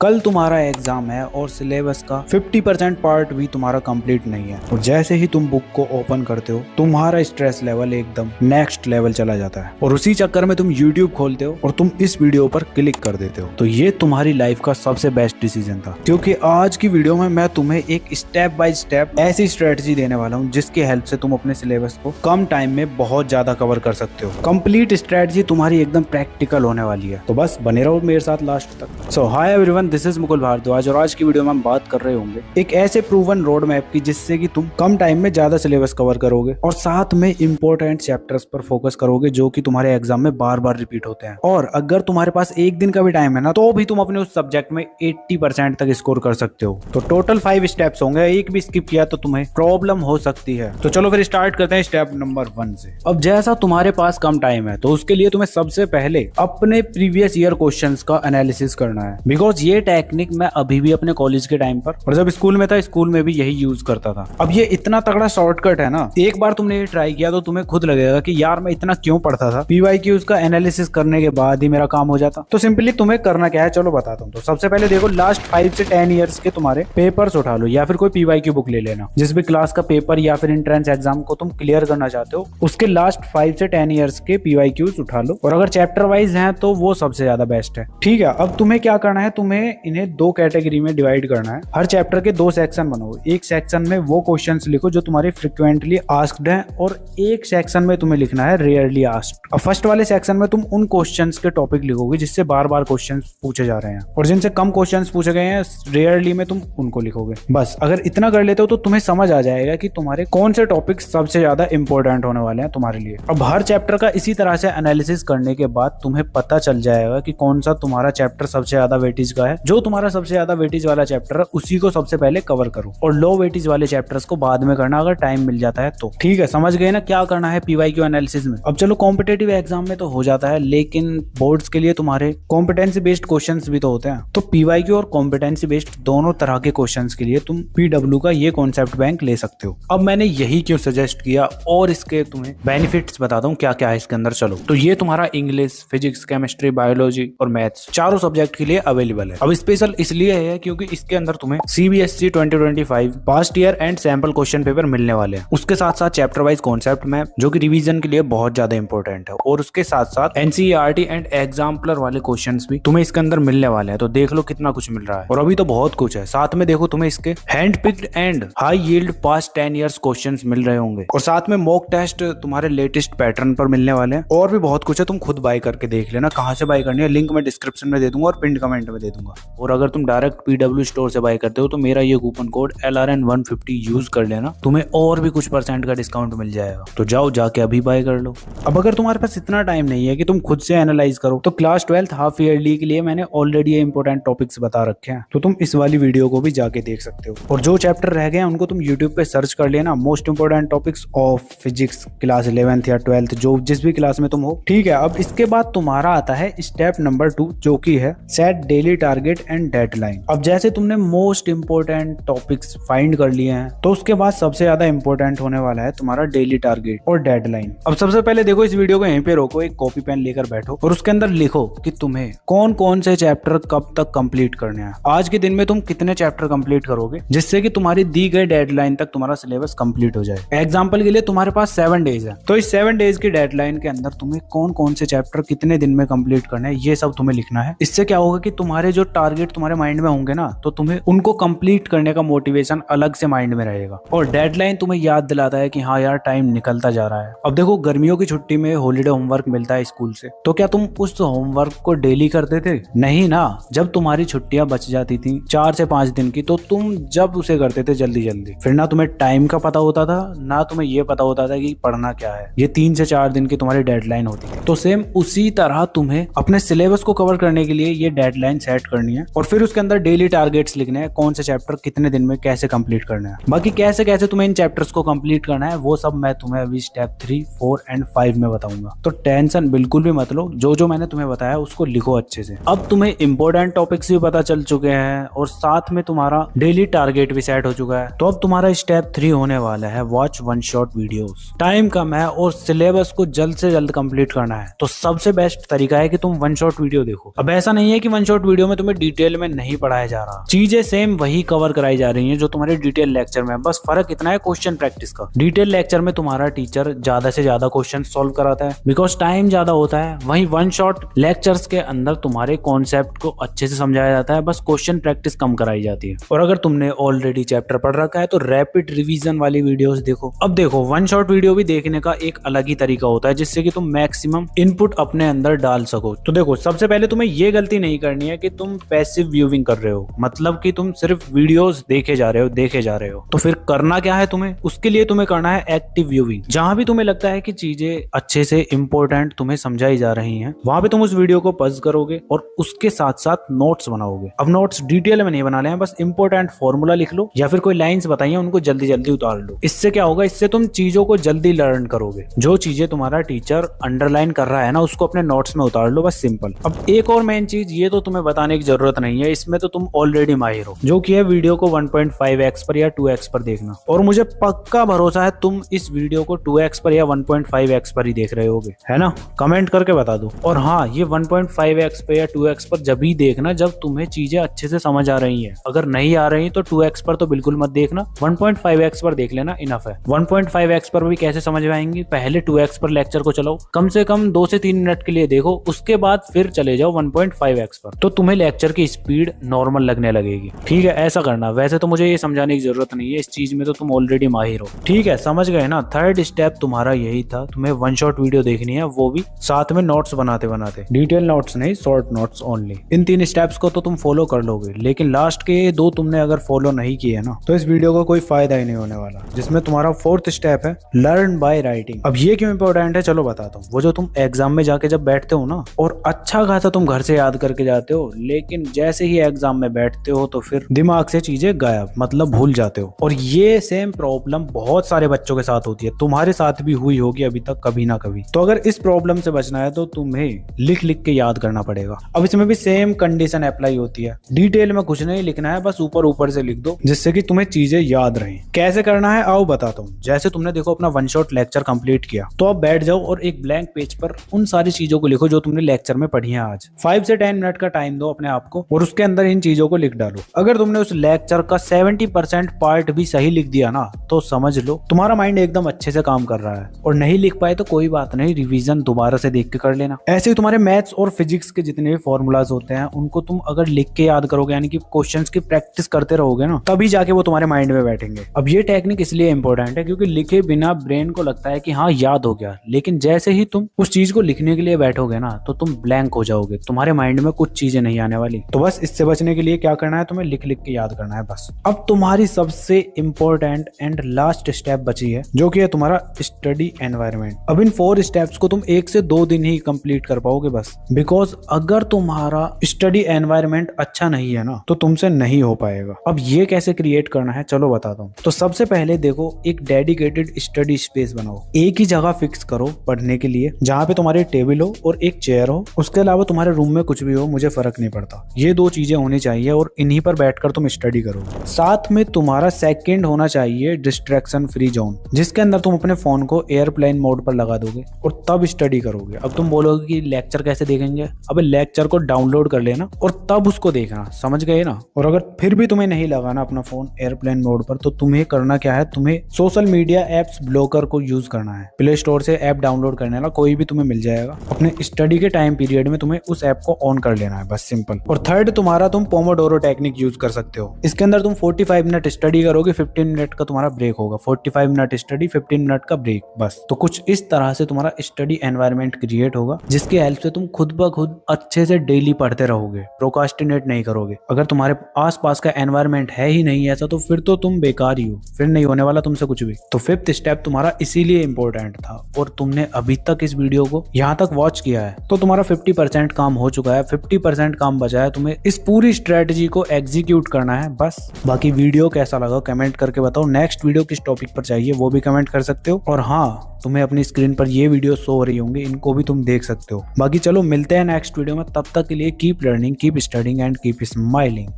कल तुम्हारा एग्जाम है और सिलेबस का 50% पार्ट भी तुम्हारा कंप्लीट नहीं है और जैसे ही तुम बुक को ओपन करते हो तुम्हारा स्ट्रेस लेवल एकदम नेक्स्ट लेवल चला जाता है और उसी चक्कर में तुम यूट्यूब खोलते हो और तुम इस वीडियो पर क्लिक कर देते हो। तो ये तुम्हारी लाइफ का सबसे बेस्ट डिसीजन था, क्योंकि आज की वीडियो में मैं तुम्हें एक स्टेप बाय स्टेप ऐसी स्ट्रेटजी देने वाला हूँ जिसकी हेल्प से तुम अपने सिलेबस को कम टाइम में बहुत ज्यादा कवर कर सकते हो। कंप्लीट स्ट्रेटजी तुम्हारी एकदम प्रैक्टिकल होने वाली है, तो बस बने रहो मेरे साथ लास्ट तक। So hi everyone, this is Mukul Bhardwaj और आज की वीडियो में हम बात कर रहे होंगे एक ऐसे प्रूवन रोड मैप की जिससे कि तुम कम टाइम में ज्यादा सिलेबस कवर करोगे और साथ में इंपॉर्टेंट चैप्टर्स पर फोकस करोगे जो कि तुम्हारे एग्जाम में बार बार रिपीट होते हैं। और अगर तुम्हारे पास एक दिन का भी टाइम है ना तो भी तुम अपने उस सब्जेक्ट में 80% तक स्कोर कर सकते हो। तो टोटल 5 स्टेप्स होंगे, एक भी स्किप किया तो तुम्हें प्रॉब्लम हो सकती है। तो चलो फिर स्टार्ट करते हैं स्टेप नंबर 1 से। अब जैसा तुम्हारे पास कम टाइम है तो उसके लिए तुम्हें सबसे पहले अपने प्रीवियस ईयर क्वेश्चंस का एनालिसिस करना है, बिकॉज ये टेक्निक मैं अभी भी अपने कॉलेज के टाइम पर और जब स्कूल में था स्कूल में भी यही यूज करता था। अब ये इतना तगड़ा शॉर्टकट है ना, एक बार तुमने ये ट्राई किया तो तुम्हें खुद लगेगा कि यार मैं इतना क्यों पढ़ता था। पीवाईक्यूज का एनालिसिस करने के बाद ही मेरा काम हो जाता। तो सिंपली तुम्हें करना क्या है चलो बताता हूँ। तो सबसे पहले देखो, लास्ट 5 से 10 ईयर्स के तुम्हारे पेपर्स उठा लो या फिर कोई पीवाईक्यू बुक ले लेना। जिस भी क्लास का पेपर या फिर एंट्रेंस एग्जाम को तुम क्लियर करना चाहते हो उसके लास्ट 5 से 10 ईयर्स के पीवाईक्यूज उठा लो, और अगर चैप्टर वाइज हैं तो वो सबसे ज्यादा बेस्ट है। ठीक है, अब तुम्हें क्या करना है, तुम्हें इन्हें 2 कैटेगरी में डिवाइड करना है। हर चैप्टर के 2 सेक्शन बनाओ। एक सेक्शन में वो क्वेश्चंस लिखो जो तुम्हारे फ्रिक्वेंटली आस्क्ड हैं और एक सेक्शन में तुम्हें लिखना है रेयरली आस्क्ड। अब फर्स्ट वाले सेक्शन में तुम उन क्वेश्चंस के टॉपिक लिखोगे जिससे बार बार क्वेश्चंस पूछे जा रहे हैं, और जिनसे कम क्वेश्चंस पूछे गए हैं रेयरली में तुम उनको लिखोगे। बस अगर इतना कर लेते हो तो तुम्हें समझ आ जाएगा कि तुम्हारे कौन से टॉपिक सबसे ज्यादा इंपॉर्टेंट होने वाले हैं तुम्हारे लिए। अब हर चैप्टर का इसी तरह से एनालिसिस करने के बाद तुम्हें पता चल जाएगा कि कौन सा तुम्हारा चैप्टर सबसे ज्यादा वेटेज का है। जो तुम्हारा सबसे ज्यादा वेटेज वाला चैप्टर है उसी को सबसे पहले कवर करो और लो वेटेज वाले चैप्टर्स को बाद में करना अगर टाइम मिल जाता है तो। ठीक है, समझ गए ना क्या करना है पीवाईक्यू एनालिसिस में। अब चलो कॉम्पिटेटिव एग्जाम में तो हो जाता है, लेकिन बोर्ड्स के लिए तुम्हारे कॉम्पिटेंसी बेस्ड क्वेश्चंस भी तो होते हैं। तो पीवाईक्यू और कॉम्पिटेंसी बेस्ड दोनों तरह के क्वेश्चंस के लिए तुम पीडब्ल्यू का ये कॉन्सेप्ट बैंक ले सकते हो। अब मैंने यही क्यों सजेस्ट किया और इसके तुम्हें बेनिफिट्स बताता हूँ क्या क्या है इसके अंदर। चलो, तो ये तुम्हारा इंग्लिश, फिजिक्स, केमिस्ट्री, बायोलॉजी और मैथ्स चारों सब्जेक्ट के लिए अवेलेबल है। अब स्पेशल इसलिए है क्योंकि इसके अंदर तुम्हें CBSE 2025 past year and sample question paper मिलने वाले हैं। उसके साथ साथ चैप्टर वाइज कॉन्सेप्ट मैप जो कि रिवीजन के लिए बहुत ज्यादा इंपॉर्टेंट है, और उसके साथ साथ एनसीईआरटी एंड एग्जाम्पलर वाले क्वेश्चंस भी तुम्हें इसके अंदर मिलने वाले हैं। तो देख लो कितना कुछ मिल रहा है, और अभी तो बहुत कुछ है। साथ में देखो तुम्हें इसके hand picked and high yield past 10 years questions मिल रहे होंगे, और साथ में मॉक टेस्ट तुम्हारे लेटेस्ट पैटर्न पर मिलने वाले हैं। और भी बहुत कुछ है, तुम खुद बाय करके देख लेना। कहाँ से बाय करनी है लिंक मैं डिस्क्रिप्शन में दे दूंगा और पिन कमेंट में दे दूंगा। और अगर तुम डायरेक्ट पीडब्ल्यू स्टोर से बाय करते हो तो मेरा ये कूपन कोड LRN150 यूज कर लेना, तुम्हें और भी कुछ % का डिस्काउंट मिल जाएगा। तो जाओ जाके अभी बाय कर लो। अब अगर तुम्हारे पास इतना टाइम नहीं है कि तुम खुद से एनालाइज करो तो क्लास 12th हाफ ईयरली के लिए मैंने ऑलरेडी ये इंपॉर्टेंट टॉपिक्स बता रखे हैं, तो तुम इस वाली वीडियो को भी जाके देख सकते हो। और जो चैप्टर रह गए हैं उनको तुम यूट्यूब पे सर्च कर लेना, most important topics of physics class 11th या 12th, जो जिस भी क्लास में तुम हो। ठीक है, अब इसके बाद तुम्हारा आता है स्टेप नंबर 2 जो की है set daily target and deadline. अब जैसे तुमने मोस्ट इंपोर्टेंट टॉपिक्स फाइंड कर लिए हैं तो उसके बाद सबसे ज्यादा इंपॉर्टेंट होने वाला है तुम्हारा डेली टारगेट और डेडलाइन। अब सबसे पहले देखो, इस वीडियो को यहीं पे रोको, एक कॉपी पेन लेकर बैठो और उसके अंदर लिखो कि तुम्हें कौन कौन से चैप्टर कब तक कंप्लीट करने हैं। आज के दिन में तुम कितने चैप्टर कंप्लीट करोगे जिससे कि तुम्हारी दी गई डेडलाइन तक तुम्हारा सिलेबस कंप्लीट हो जाए। एग्जाम्पल के लिए तुम्हारे पास 7 डेज है, तो इस 7 डेज की डेडलाइन के अंदर तुम्हें कौन कौन से चैप्टर कितने दिन में कंप्लीट करने हैं ये सब तुम्हें लिखना है। इससे क्या होगा कि तुम्हारे जो टारगेट तुम्हारे माइंड में होंगे ना तो तुम्हें उनको कंप्लीट करने का मोटिवेशन अलग से माइंड में रहेगा, और डेडलाइन तुम्हें याद दिलाता है कि हाँ यार टाइम निकलता जा रहा है। अब देखो, गर्मियों की छुट्टी में हॉलीडे होमवर्क मिलता है स्कूल से, तो क्या तुम उस होमवर्क को डेली करते थे? नहीं ना। जब तुम्हारी छुट्टियां बच जाती थी 4 से 5 दिन की तो तुम जब उसे करते थे जल्दी जल्दी, फिर ना तुम्हें टाइम का पता होता था ना तुम्हें ये पता होता था कि पढ़ना क्या है। ये 3 से 4 दिन की तुम्हारी डेडलाइन होती थी। तो सेम उसी तरह तुम्हें अपने सिलेबस को कवर करने के लिए ये डेडलाइन सेट करनी है, और फिर उसके अंदर डेली टारगेट्स लिखने हैं, कौन से चैप्टर कितने दिन में कैसे कंप्लीट करना है। बाकी कैसे कैसे तुम्हें इन चैप्टर्स को कंप्लीट करना है वो सब मैं तुम्हें अभी स्टेप 3, 4 एंड 5 में बताऊंगा। तो टेंशन बिल्कुल भी मत लो, जो जो मैंने तुम्हें बताया उसको लिखो अच्छे से। अब तुम्हें इंपॉर्टेंट टॉपिक्स भी पता चल चुके हैं और साथ में तुम्हारा डेली टारगेट भी सेट हो चुका है। तो अब तुम्हारा स्टेप 3 होने वाला है वॉच 1 शॉट वीडियोस। टाइम कम है और सिलेबस को जल्द से जल्द कंप्लीट करना है, तो सबसे बेस्ट तरीका है कि तुम 1 शॉट वीडियो देखो। अब ऐसा नहीं है कि 1 शॉट वीडियो में तुम्हें तुम्हें डिटेल में नहीं पढ़ाया जा रहा, चीजें सेम वही कवर कराई जा रही हैं जो तुम्हारे डिटेल लेक्चर में, बस फर्क इतना है क्वेश्चन प्रैक्टिस का। डिटेल लेक्चर में तुम्हारा टीचर ज्यादा से ज्यादा क्वेश्चन सॉल्व कराता है बिकॉज टाइम ज्यादा होता है, वहीं वन शॉट लेक्चर्स के अंदर तुम्हारे कॉन्सेप्ट को अच्छे से समझाया जाता है, बस क्वेश्चन प्रैक्टिस कम कराई जाती है। और अगर तुमने ऑलरेडी चैप्टर पढ़ रखा है तो रैपिड रिवीजन वाली वीडियोस देखो। अब देखो वन शॉट वीडियो भी देखने का एक अलग ही तरीका होता है जिससे कि तुम मैक्सिमम इनपुट अपने अंदर डाल सको। तो देखो सबसे पहले तुम्हें ये गलती नहीं करनी है कि तुम पैसिव व्यूइंग कर रहे हो, मतलब कि तुम सिर्फ वीडियोस देखे जा रहे हो। तो फिर करना क्या है तुम्हें, उसके लिए तुम्हें करना है एक्टिव व्यूइंग। जहां भी तुम्हें लगता है कि चीजें अच्छे से इंपॉर्टेंट तुम्हें समझाई जा रही हैं, वहां पे तुम उस वीडियो को पॉज करोगे और उसके साथ साथ नोट्स बनाओगे। अब नोट्स डिटेल में नहीं बनाने हैं, बस इंपॉर्टेंट फॉर्मूला लिख लो या फिर कोई लाइंस बताइए उनको जल्दी जल्दी उतार लो। इससे क्या होगा, इससे तुम चीजों को जल्दी लर्न करोगे। जो चीजें तुम्हारा टीचर अंडरलाइन कर रहा है ना, उसको अपने नोट्स में उतार लो, बस सिंपल। अब एक और मेन चीज, ये तो तुम्हें बताने की जरूरत नहीं है, इसमें तो तुम ऑलरेडी माहिर हो, जो कि है वीडियो को 1.5x पर या 2x पर देखना। और मुझे पक्का भरोसा है तुम इस वीडियो को 2x पर या 1.5x पर ही देख रहे होगे, है ना? कमेंट करके बता दो। और हाँ, ये 1.5x पर या 2x पर जब ही देखना जब तुम्हें चीजें अच्छे से समझ आ रही हैं। अगर नहीं आ रही तो 2x पर तो बिल्कुल मत देखना, 1.5x पर देख लेना, इनफ है। 1.5x पर भी कैसे समझ में आएंगी, पहले 2x पर लेक्चर को चलाओ, कम से कम 2 से 3 मिनट के लिए देखो, उसके बाद फिर चले जाओ 1.5x पर, तो तुम्हें लेक्चर की स्पीड नॉर्मल लगने लगेगी। ठीक है, ऐसा करना। वैसे तो मुझे ये समझाने की जरूरत नहीं है, इस चीज में तो तुम ऑलरेडी माहिर हो। ठीक है, समझ गए ना? थर्ड स्टेप तुम्हारा यही था, तुम्हें वन शॉट वीडियो देखनी है, वो भी साथ में नोट्स बनाते बनाते, डिटेल नोट्स नहीं, शॉर्ट नोट्स ओनली। इन 3 स्टेप्स को तो तुम फॉलो कर लोगे, लेकिन लास्ट के 2 तुमने अगर फॉलो नहीं किए ना तो इस वीडियो का कोई फायदा ही नहीं होने वाला, जिसमें तुम्हारा 4th स्टेप है लर्न बाय राइटिंग। अब ये क्यों इंपॉर्टेंट है, चलो बताता हूँ। वो जो तुम एग्जाम में जाके जब बैठते हो ना, और अच्छा खासा तुम घर से याद करके जाते हो, लेकिन जैसे ही एग्जाम में बैठते हो तो फिर दिमाग से चीजें गायब, मतलब भूल जाते हो। और ये सेम प्रॉब्लम बहुत सारे बच्चों के साथ होती है, तुम्हारे साथ भी हुई होगी अभी तक कभी ना कभी। तो अगर इस प्रॉब्लम से बचना है तो तुम्हें लिख लिख के याद करना पड़ेगा। अब इसमें भी सेम कंडीशन अप्लाई होती है, डिटेल में कुछ नहीं लिखना है, बस ऊपर ऊपर से लिख दो जिससे कि तुम्हें चीजें याद रहें। कैसे करना है आओ बताता हूँ। जैसे तुमने देखो अपना वन शॉट लेक्चर कंप्लीट किया, तो अब बैठ जाओ और एक ब्लैंक पेज पर उन सारी चीजों को लिखो जो तुमने लेक्चर में पढ़ी है आज। 5 से 10 मिनट का टाइम दो अपने आप को और उसके अंदर इन चीजों को लिख डालो। अगर तुमने उस लेक्चर का 70% पार्ट भी सही लिख दिया ना, तो समझ लो तुम्हारा माइंड एकदम अच्छे से काम कर रहा है। और नहीं लिख पाए तो कोई बात नहीं, रिवीजन दोबारा से देख के कर लेना। ऐसे ही तुम्हारे मैथ्स और फिजिक्स के जितने भी फॉर्मूलाज होते हैं उनको तुम अगर लिख के याद करोगे, यानी कि क्वेश्चंस की प्रैक्टिस करते रहोगे ना, तभी जाके वो तुम्हारे माइंड में बैठेंगे। अब ये टेक्निक इसलिए इंपॉर्टेंट है क्योंकि लिखे बिना ब्रेन को लगता है कि हाँ याद हो गया, लेकिन जैसे ही तुम उस चीज को लिखने के लिए बैठोगे ना तो तुम ब्लैंक हो जाओगे, तुम्हारे माइंड में कुछ चीजें नहीं आने वाली। तो बस इससे बचने के लिए क्या करना है, तुम्हें लिख लिख के याद करना है बस। अब तुम्हारी सबसे इंपॉर्टेंट एंड लास्ट स्टेप बची है, जो कि है तुम्हारा स्टडी एनवायरनमेंट। अब इन 4 स्टेप्स को तुम 1 से 2 दिन ही कंप्लीट कर पाओगे बस, बिकॉज अगर तुम्हारा स्टडी एनवायरनमेंट अच्छा नहीं है ना तो तुमसे नहीं हो पाएगा। अब ये कैसे क्रिएट करना है चलो बताता हूँ। तो सबसे पहले देखो, एक डेडिकेटेड स्टडी स्पेस बनाओ, एक ही जगह फिक्स करो पढ़ने के लिए, जहाँ पे तुम्हारे टेबल हो और एक चेयर हो। उसके अलावा तुम्हारे रूम में कुछ भी हो, मुझे फर्क नहीं पड़ता, ये 2 चीजें होनी चाहिए और इन्हीं पर बैठकर तुम स्टडी करो। साथ में तुम्हारा सेकंड होना चाहिए डिस्ट्रैक्शन फ्री जोन, जिसके अंदर तुम अपने फोन को एयरप्लेन मोड पर लगा दोगे और तब स्टडी करोगे। अब तुम बोलोगे कि लेक्चर कैसे देखेंगे, अब लेक्चर को डाउनलोड कर लेना और तब उसको देखना, समझ गए ना? और अगर फिर भी तुम्हें नहीं लगाना अपना फोन एयरप्लेन मोड पर, तो तुम्हें करना क्या है, तुम्हें सोशल मीडिया एप्स ब्लॉकर को यूज करना है। प्ले स्टोर से ऐप डाउनलोड करने वाला कोई भी तुम्हें मिल जाएगा, अपने स्टडी के टाइम पीरियड में तुम्हें उस ऐप को ऑन कर लेना है, बस सिंपल। और थर्ड तुम्हारा, तुम पोमोडोरो टेक्निक यूज कर सकते हो। इसके अंदर तुम 45 मिनट स्टडी करोगे, 15 मिनट का तुम्हारा ब्रेक होगा, 45 मिनट स्टडी 15 मिनट का ब्रेक, बस। तो कुछ इस तरह से तुम्हारा स्टडी एनवायरनमेंट क्रिएट होगा, जिसकी हेल्प से तुम खुद ब खुद अच्छे से डेली पढ़ते रहोगे, प्रोकास्टिनेट नहीं करोगे। अगर तुम्हारे आसपास का एनवायरनमेंट है ही नहीं ऐसा, तो फिर तो तुम बेकार ही हो, फिर नहीं होने वाला तुमसे कुछ भी। तो 5th स्टेप तुम्हारा इसीलिए इंपॉर्टेंट था, और तुमने अभी तक इस वीडियो को यहाँ तक वॉच किया है तो तुम्हारा 50% काम हो चुका है, 50% काम बचा है। तुम्हें इस पूरी स्ट्रेटजी को एग्जीक्यूट करना है बस। बाकी वीडियो कैसा लगा कमेंट करके बताओ, नेक्स्ट वीडियो किस टॉपिक पर चाहिए वो भी कमेंट कर सकते हो। और हाँ, तुम्हें अपनी स्क्रीन पर ये वीडियो शो हो रही होंगी, इनको भी तुम देख सकते हो। बाकी चलो मिलते हैं नेक्स्ट वीडियो में, तब तक के लिए keep learning, keep studying and keep smiling.